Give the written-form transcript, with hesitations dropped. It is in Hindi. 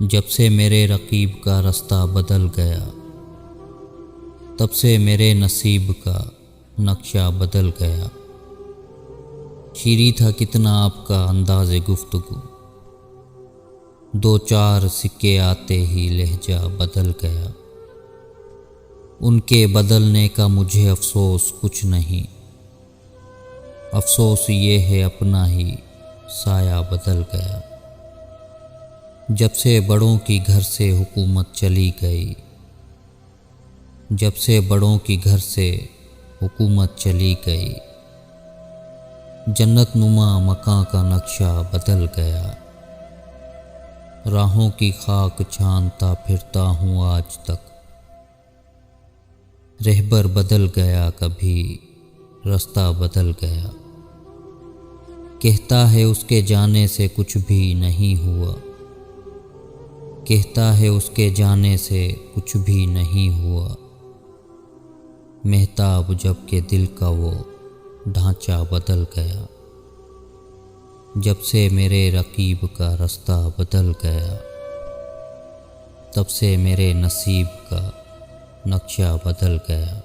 जब से मेरे रकीब का रास्ता बदल गया, तब से मेरे नसीब का नक्शा बदल गया। शीरी था कितना आपका अंदाज़े गुफ्तगू, दो चार सिक्के आते ही लहजा बदल गया। उनके बदलने का मुझे अफसोस कुछ नहीं, अफसोस ये है अपना ही साया बदल गया। जब से बड़ों की घर से हुकूमत चली गई, जब से बड़ों की घर से हुकूमत चली गई, जन्नत नुमा मकां का नक्शा बदल गया। राहों की खाक छानता फिरता हूँ आज तक, रहबर बदल गया कभी रास्ता बदल गया। कहता है उसके जाने से कुछ भी नहीं हुआ, कहता है उसके जाने से कुछ भी नहीं हुआ। मेहताब जब के दिल का वो ढांचा बदल गया, जब से मेरे रकीब का रास्ता बदल गया, तब से मेरे नसीब का नक्शा बदल गया।